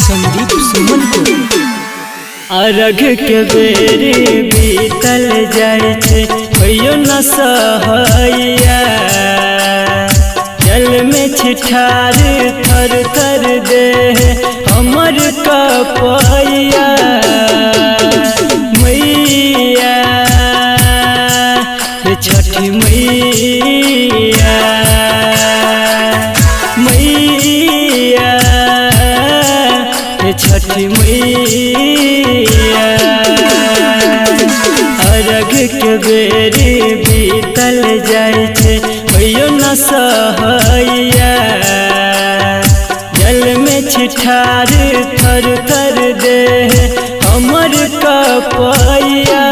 संदीप सुमन को अर्घ के बेरी बीतल जाय छे कहियो न सहैया जल में छिठार थर थर दे हमर कपैया मैया छठी मैया मैया छठी मैया अर्घ के बेरी बीतल जाय छे कहियो न सहैया जल में छिठार थर थर दे हमर कपैया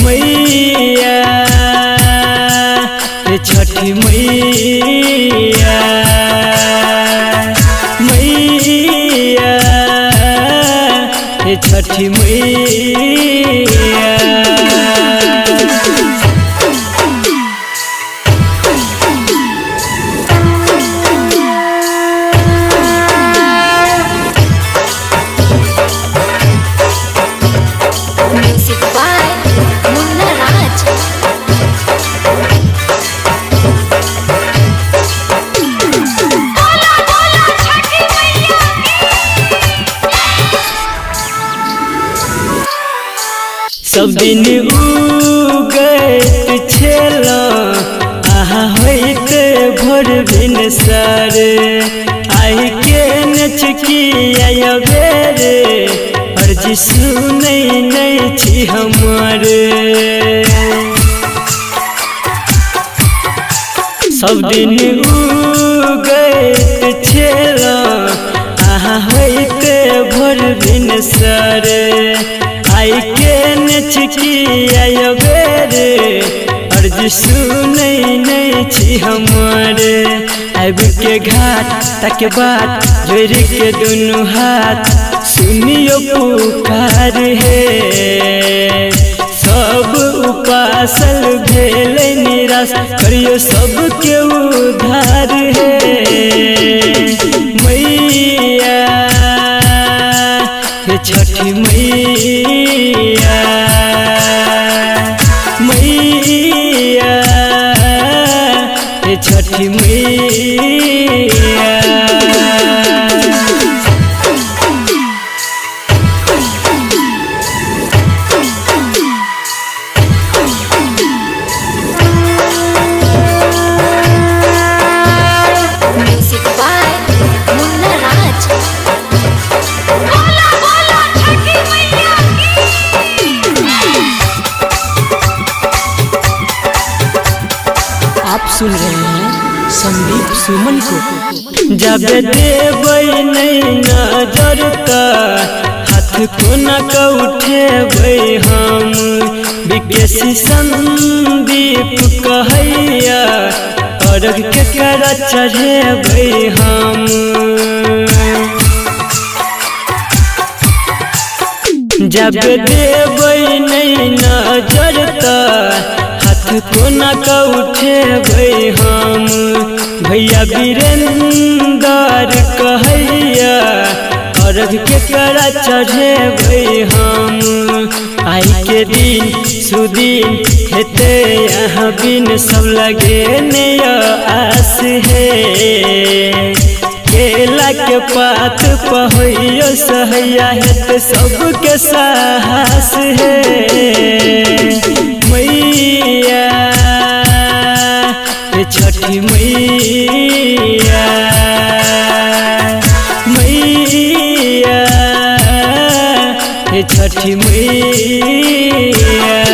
मैया छठी मैया मैया छठी मैया Music by Munna Raj. बोला बोला छठी मैया सब दिन उगैत छेला आहा होइत भोर भिनसर आई के नचकिया बेरे अर्जी सुनै नहीं छी हमर सब दिन उगैत छेला आहा होइत भोर भिनसर आई के नचकिया बेरे अर्जी सुनै नहीं छी हमर आब के घाट तक बात जोड़ के दुनू हाथ सुनियो पुकार हे सब उपासल भेल निराश करियो सबके उधार हे मैया छठी मैया मैया छठी मैया Music by Munna Raj. बोला बोला छठी मैया आप सुन रहे हैं संदीप सुमन को। जब देबै नहीं नजर त हाथ कोना का उठेबै हम विकेश संदीप कहैया अर्घ के कर चढ़ेबै हम जब देबै नहीं नजर त हाथ कोना का उठेबै हम भैया वीरेंद्र कहैया अर्घ के कर चढ़ेबै हम आई के दिन सुदिन हेते यहाँ बिन सब लगे नया आस है केला के पात पहोइयो सहैया हेते सबके साहस है मैया छठी मैया मैया छठी मैया